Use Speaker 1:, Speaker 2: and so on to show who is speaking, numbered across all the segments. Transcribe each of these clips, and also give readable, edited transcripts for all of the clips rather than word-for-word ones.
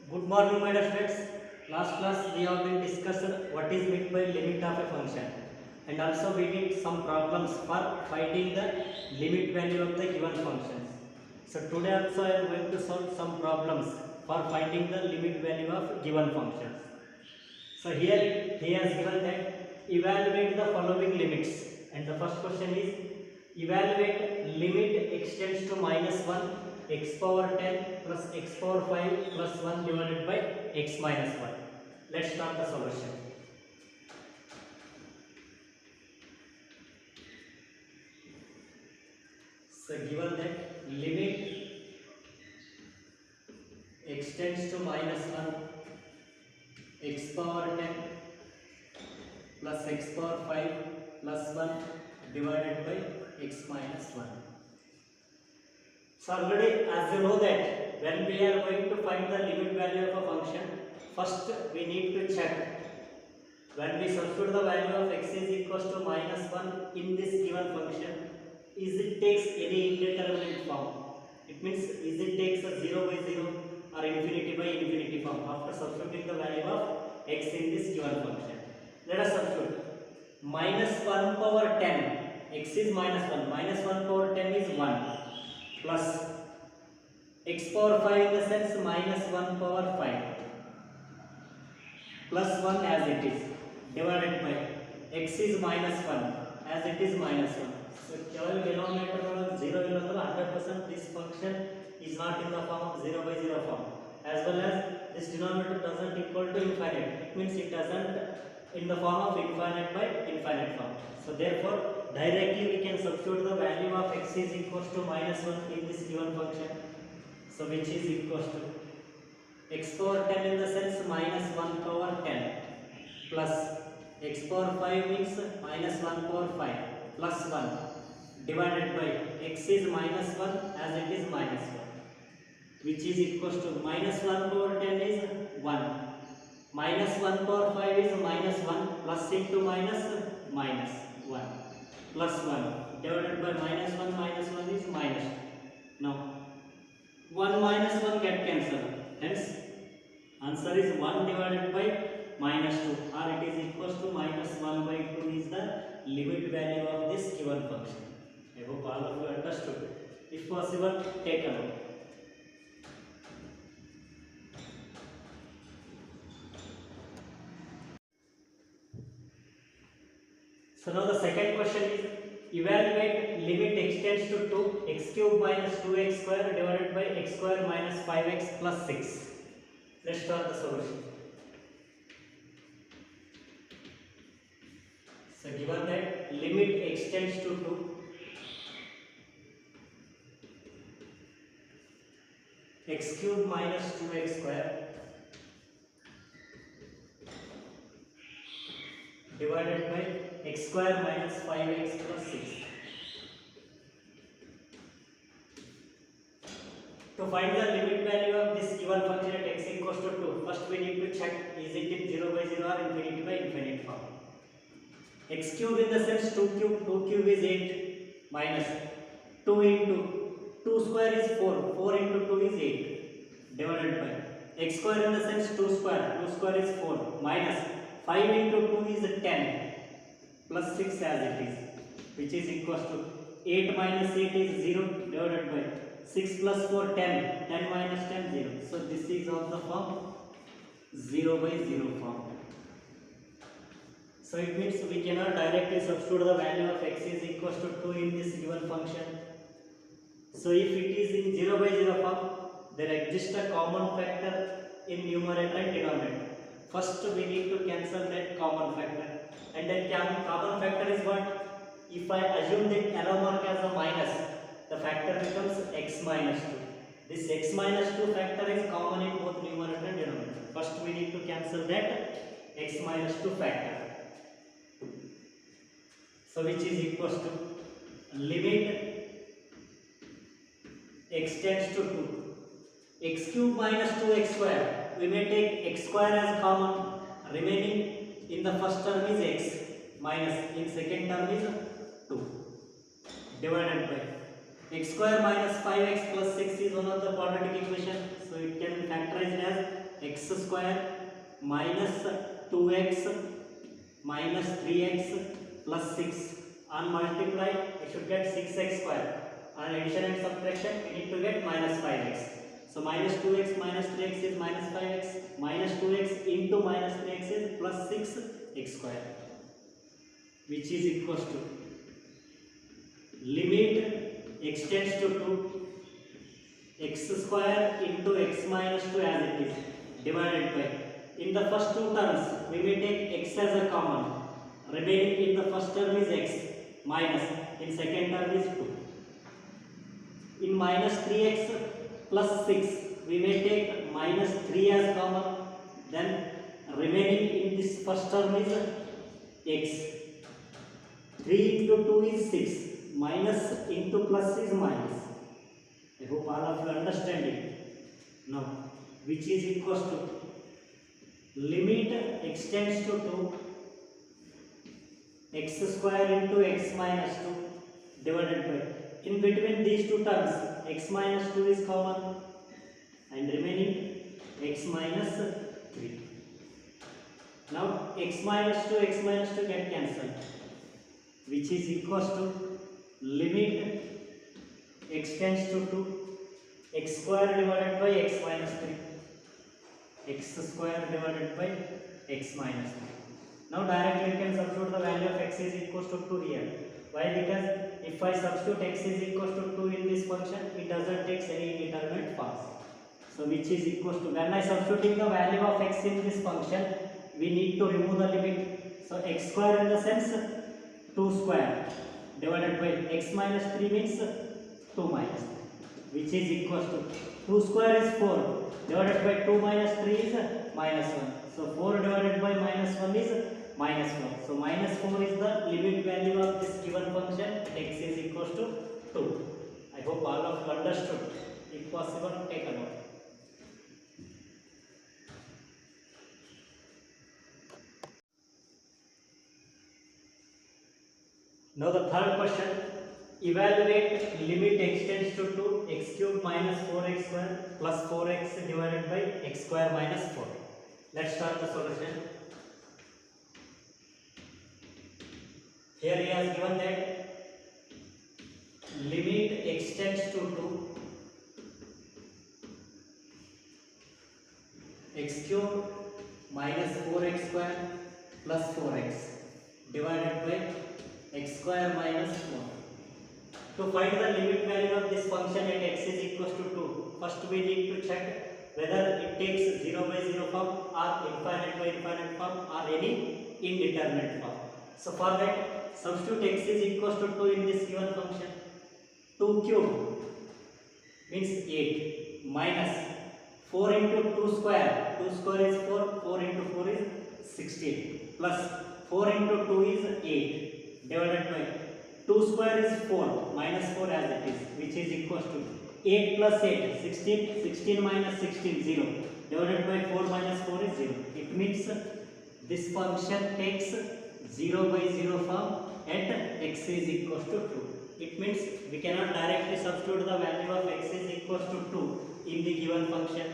Speaker 1: Good morning, my dear friends. Last class we have been discussed what is meant by limit of a function, and also we did some problems for finding the limit value of the given functions. So today also I am going to solve some problems for finding the limit value of given functions. So here he has given that evaluate the following limits, and the first question is evaluate limit extends to -1 x power 10 plus x power 5 plus 1 divided by x minus 1. Let's start the solution. So given that limit extends to -1 x power 10 plus x power 5 plus 1 divided by x minus 1. So already as you know that when we are going to find the limit value of a function, first we need to check when we substitute the value of x is equals to -1 in this given function, is it takes any indeterminate form. It means is it takes a 0 by 0 or infinity by infinity form after substituting the value of x in this given function. Let us substitute -1 power 10, x is -1, -1 power 10 is 1 plus x power 5 in the sense -1 power 5 plus 1 as it is divided by x is -1 as it is -1. So केवल denominator में 0 इल्लंद्रे 100% this function is not in the form of 0 by 0 form, as well as this denominator doesn't equal to infinite. It means it doesn't in the form of infinite by infinite form. So therefore directly we can substitute the value of x is equals to -1 in this given function. So which is equals to x power 10 in the sense -1 power 10 plus x power 5 means -1 power 5 plus 1 divided by x is -1 as it is -1, which is equals to -1 power 10 is 1, -1 power 5 is -1 plus into minus 1 plus 1 divided by -1 is minus 2. Now 1 minus 1 get cancelled, hence answer is 1 divided by -2, or it is equals to -1 by 2 is the limit value of this given function. I hope all of you understood. If possible, take a note. So now the second question is evaluate limit extends to 2 x cube minus 2x square divided by x square minus 5x plus 6. Let's start the solution. So given that limit extends to 2 x cube minus 2x square divided by x square minus 5x plus 6. To find the limit value of this given function at x equals to 2, first we need to check is it in 0 by 0 or infinity by infinite form. X cube in the sense 2 cube is 8 minus 2 into 2 square is 4 into 2 is 8 divided by x square in the sense 2 square is 4 minus 5 into 2 is 10 plus 6 as it is, which is equals to 8 minus 8 is 0 divided by 6 plus 4 10 minus 10 0. So this is of the form 0 by 0 form. So it means we cannot directly substitute the value of x is equals to 2 in this given function. So if it is in 0 by 0 form, there exists a common factor in numerator and denominator. First we need to cancel that common factor, and that common factor is what? If I assume that arrow mark as a minus, the factor becomes x minus 2. This x minus 2 factor is common in both numerator and denominator. First we need to cancel that x minus 2 factor. So which is equals to limit extends to 2 x cube minus 2x square. We may take x square as common, remaining in the first term is x minus in second term is 2 divided by x square minus 5x plus 6 is one of the quadratic equation, so it can be factorized as x square minus 2x minus 3x plus 6 on multiply we should get 6x square. On addition and subtraction we need to get minus 5x. So minus 2x minus 3x is minus 5x, minus 2x into minus 3x is plus 6x square, which is equals to limit x tends to 2 x square into x minus 2 as it is divided by, in the first two terms we may take x as a common, remaining in the first term is x minus, in second term is 2. In minus 3x plus 6 we may take minus 3 as common, then remaining in this first term is x. 3 into 2 is 6, minus into plus is minus. I hope all of you understand it. Now, which is equals to limit x tends to 2 x square into x minus 2 divided by, in between these two terms x minus 2 is common and remaining x minus 3. Now x minus 2 get cancelled, which is equals to limit x tends to 2 x square divided by x minus 3, x square divided by x minus 3. Now directly you can substitute the value of x is equals to 2 here. Why? Because if I substitute x is equals to 2 in this function, it doesn't take any indeterminate forms. So which is equals to, when I substituting the value of x in this function, we need to remove the limit. So x square in the sense 2 square divided by x minus 3 means 2 minus 3, which is equals to 2 square is 4 divided by 2 minus 3 is minus 1. So 4 divided by minus 1 is minus 4. So minus 4 is the limit value of this given function, x is equals to 2. I hope all of you understood. If possible, take a note. Now the third question, evaluate limit x tends to 2 x cube minus 4x square plus 4x divided by x square minus 4. Let's start the solution. Here he has given that limit x tends to 2 x cube minus 4x square plus 4x divided by x square minus 4. To find the limit value of this function at x is equals to 2, first we need to check whether it takes 0 by 0 form or infinite by infinite form or any indeterminate form. So for that, substitute x is equals to 2 in this given function. 2 cube means 8 minus 4 into 2 square. 2 square is 4, 4 into 4 is 16 plus 4 into 2 is 8 divided by 2 square is 4 minus 4 as it is, which is equals to 8 plus 8 16, 16 minus 16 0 divided by 4 minus 4 is 0. It means this function takes 0 by 0 form at x is equals to 2. It means we cannot directly substitute the value of x is equals to 2 in the given function.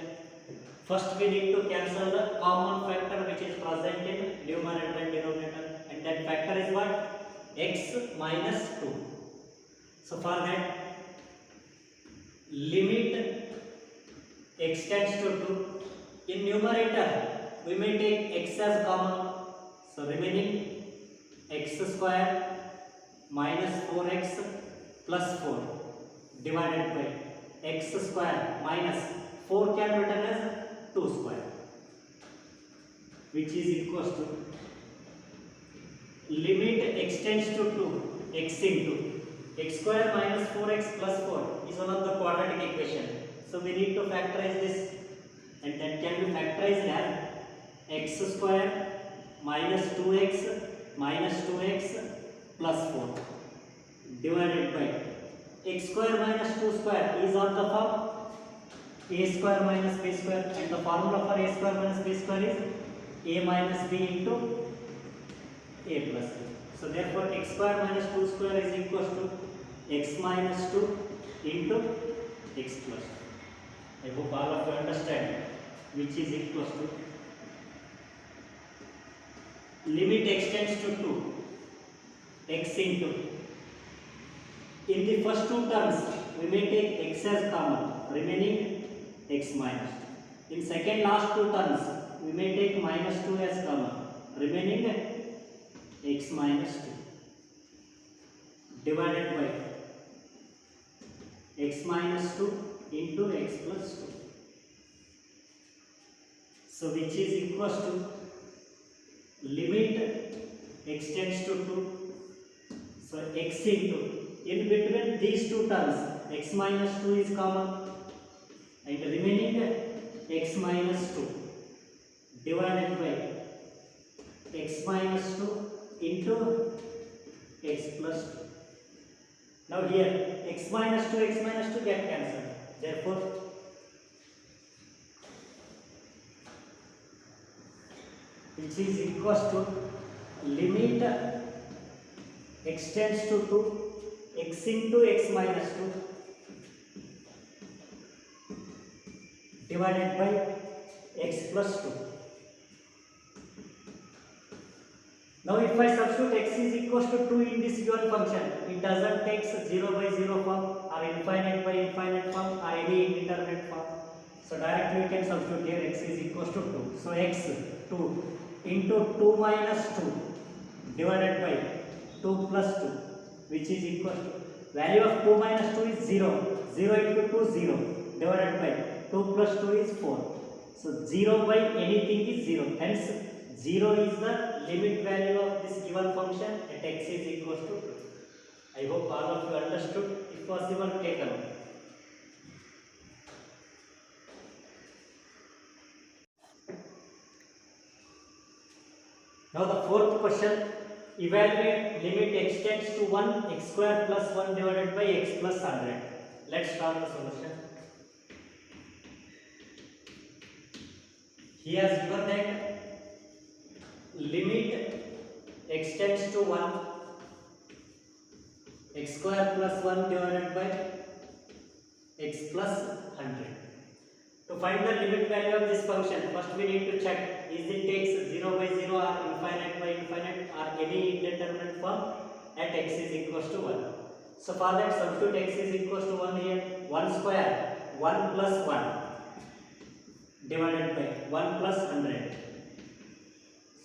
Speaker 1: First we need to cancel the common factor which is present in numerator and denominator, and that factor is what? X minus 2. So for that, limit x tends to 2. In numerator we may take x as common, so remaining x square minus 4x plus 4 divided by x square minus 4 can be written as 2 square, which is equals to limit x tends to 2 x into x square minus 4x plus 4 is one of the quadratic equation. So we need to factorize this, and that can be factorized as x square minus 2x plus 4 divided by x square minus 2 square is on the form a square minus b square, and the formula for a square minus b square is a minus b into a plus b. So therefore x square minus 2 square is equals to x minus 2 into x plus 2. I hope all of you understand. which is equals to limit extends to 2 x into, in the first two terms we may take x as common, remaining x minus 2. In second last two terms we may take minus 2 as common, remaining x minus 2 divided by x minus 2 into x plus 2. So which is equals to limit extends to 2. So x into, in between these two terms x minus 2 is common and remaining x minus 2 divided by x minus 2 into x plus 2. Now here x minus 2 get cancelled. Therefore which is equals to limit extends to 2 x into x minus 2 divided by x plus 2. Now if I substitute x is equals to 2 in this given function, it doesn't take 0 by 0 form or infinite by infinite form or any indeterminate form. So directly we can substitute here x is equals to 2. So x 2 into 2 minus 2 divided by 2 plus 2, which is equal to, value of 2 minus 2 is 0, 0 into 2 0 divided by 2 plus 2 is 4. So 0 by anything is 0, hence 0 is the limit value of this given function at x is equals to 2. I hope all of you understood. If possible, take a note. Now the fourth question, evaluate limit extends to 1 x square plus 1 divided by x plus 100. Let's start the solution. He has given that limit extends to 1 x square plus 1 divided by x plus 100. To find the limit value of this function, first we need to check is it takes 0 by 0 or infinite by infinite or any indeterminate form at x is equals to 1. So for that, substitute x is equals to 1 here. 1 square 1 plus 1 divided by 1 plus 100.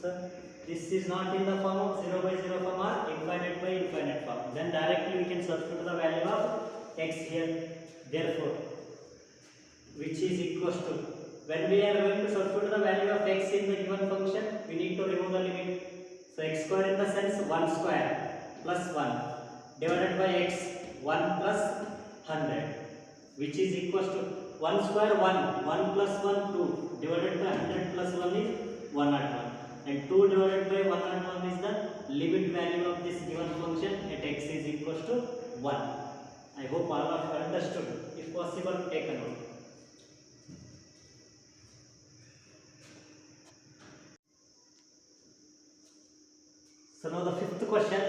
Speaker 1: So this is not in the form of 0 by 0 form or infinite by infinite form. Then directly we can substitute the value of x here. Therefore, which is equals to, when we are going to substitute the value of x in the given function, we need to remove the limit. So x square in the sense 1 square plus 1 divided by x 1 plus 100, which is equals to 1 square 1, 1 plus 1 2 divided by 100 plus 1 is 101, and 2 divided by 101 is the limit value of this given function at x is equals to 1. I hope all of you understood. If possible, take a note. So now the fifth question,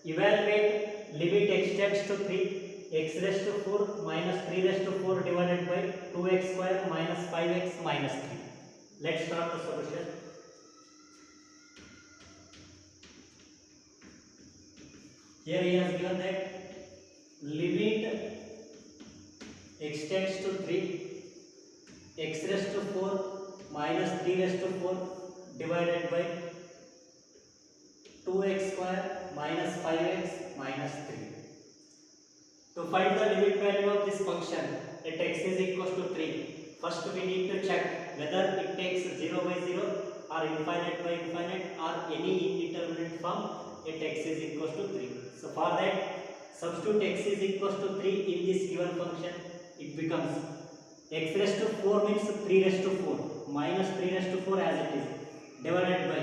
Speaker 1: evaluate limit extends to 3 x raised to 4 minus 3 raised to 4 divided by 2x square minus 5x minus 3. Let's start the solution. Here he has given that limit extends to 3 x raised to 4 minus 3 raised to 4 divided by 2x square minus 5x minus 3. To find the limit value of this function at x is equals to 3, first we need to check whether it takes 0 by 0 or infinite by infinite or any indeterminate form at x is equals to 3. So for that, substitute x is equals to 3 in this given function. It becomes x raised to 4 means 3 raised to 4 minus 3 raised to 4 as it is divided by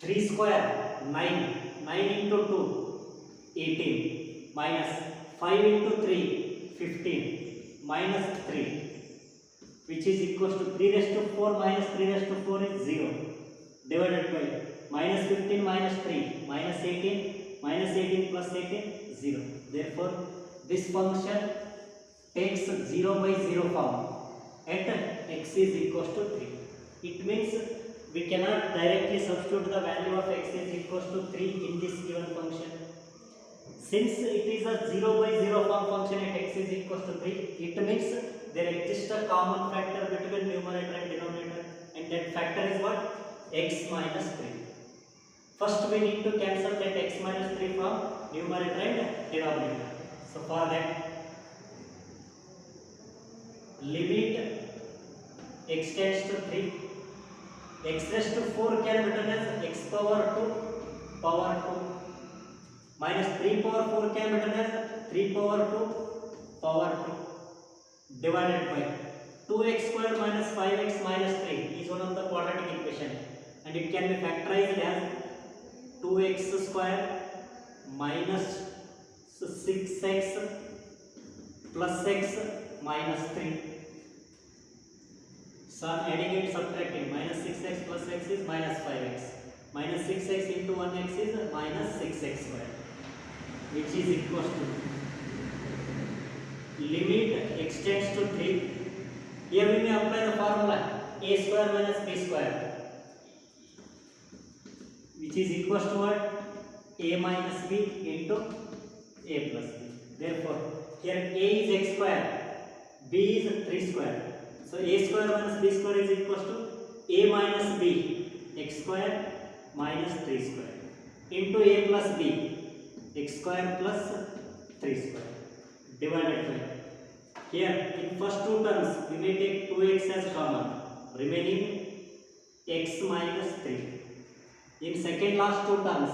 Speaker 1: 3 square 9, 9 into 2 18 minus 5 into 3 15 minus 3, which is equals to 3 raised to 4 minus 3 raised to 4 is 0 divided by minus 15 minus 3 minus 18 plus 18 0. Therefore this function takes 0 by 0 form at x is equals to 3. It means we cannot directly substitute the value of x is equals to 3 in this given function. Since it is a 0 by 0 form function at x is equals to 3, it means there exists a common factor between numerator and denominator, and that factor is what? X minus 3. First we need to cancel that x minus 3 from numerator and denominator. So for that, limit x tends to 3, x raised to 4 can be written as x power 2 power 2 minus 3 power 4 can be written as 3 power 2 power 2 divided by 2x square minus 5x minus 3 is one of the quadratic equation, and it can be factorized as 2x square minus 6x plus x minus 3. So adding and subtracting, minus 6x plus x is minus 5x, minus 6x into 1x is minus 6x square, which is equals to limit x tends to 3. Here we may apply the formula a square minus b square, which is equals to what? A minus b into a plus b. Therefore, here a is x square, b is 3 square. So a square minus b square is equals to a minus b, x square minus 3 square, into a plus b, x square plus 3 square, divided by, here in first two terms we may take 2x as common, remaining x minus 3. In second last two terms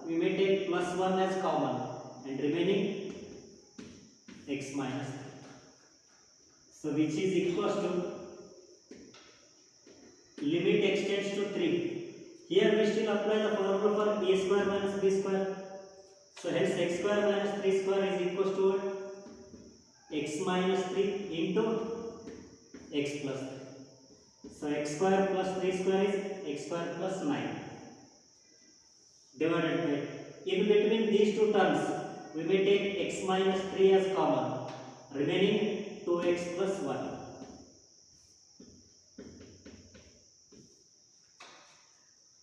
Speaker 1: we may take plus 1 as common and remaining x minus 3. So which is equals to limit x tends to 3. Here we still apply the formula for a square minus b square. So hence x square minus 3 square is equals to what? X minus 3 into x plus 3. So x square plus 3 square is x square plus 9, divided by, in between these two terms we may take x minus 3 as common, remaining 2x plus 1.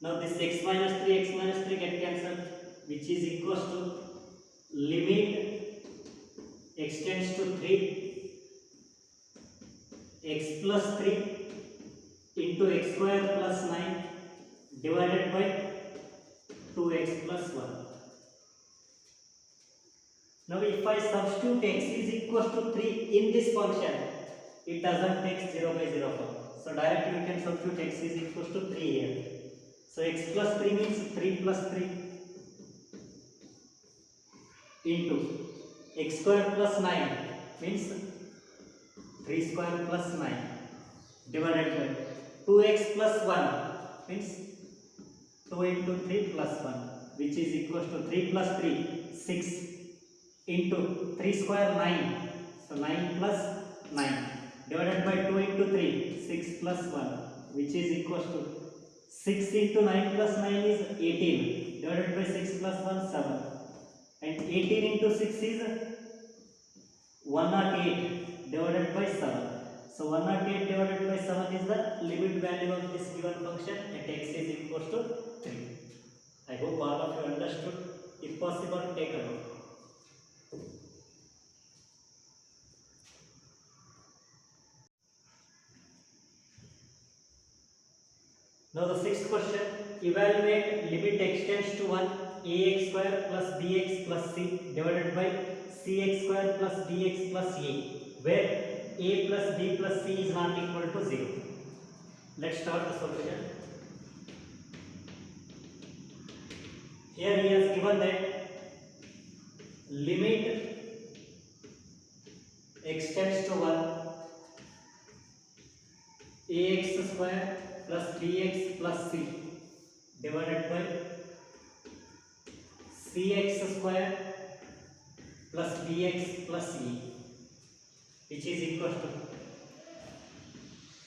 Speaker 1: Now this x minus 3 get cancelled, which is equals to limit x tends to 3, x plus 3 into x square plus 9 divided by 2x plus 1. Now if I substitute x is equals to 3 in this function, it doesn't take 0 by 0 form. So directly we can substitute x is equals to 3 here. So x plus 3 means 3 plus 3 into x square plus 9 means 3 square plus 9 divided by 2x plus 1 means 2 into 3 plus 1, which is equals to 3 plus 3 6 into 3 square 9, so 9 plus 9 divided by 2 into 3 6 plus 1, which is equals to 6 into 9 plus 9 is 18 divided by 6 plus 1 7, and 18 into 6 is 108 divided by 7. So 108 divided by 7 is the limit value of this given function at x is equals to 3. I hope all of you understood. If possible, take a note. Now the sixth question, evaluate limit x tends to 1 ax square plus bx plus c divided by cx square plus dx plus a, where a plus b plus c is not equal to 0. Let's start the solution. Here he has given that limit x tends to 1 ax square plus bx plus c divided by cx square plus bx plus e, which is equals to,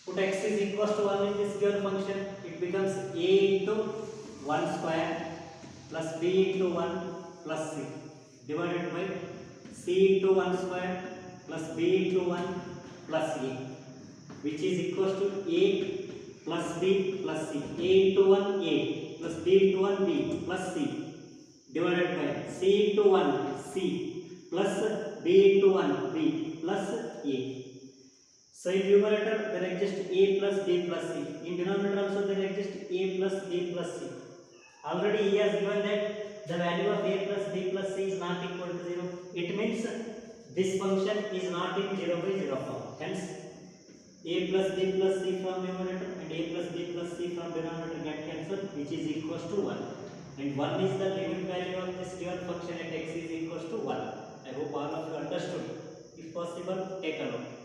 Speaker 1: put x is equals to 1 in this given function, it becomes a into 1 square plus b into 1 plus c divided by c into 1 square plus b into 1 plus a. which is equals to a plus b plus c. A into 1 a plus b into 1 b plus c divided by c into 1 c plus b into 1 b plus a. So in numerator there exists a plus b plus c. In denominator also there exists a plus b plus c. Already he has given that the value of a plus b plus c is not equal to 0. It means this function is not in 0 by 0 form. Hence a plus b plus c from numerator and a plus b plus c from denominator get cancelled, which is equals to 1. And 1 is the limit value of this given function at x is equals to 1. I hope all of you understood. If possible, take a note.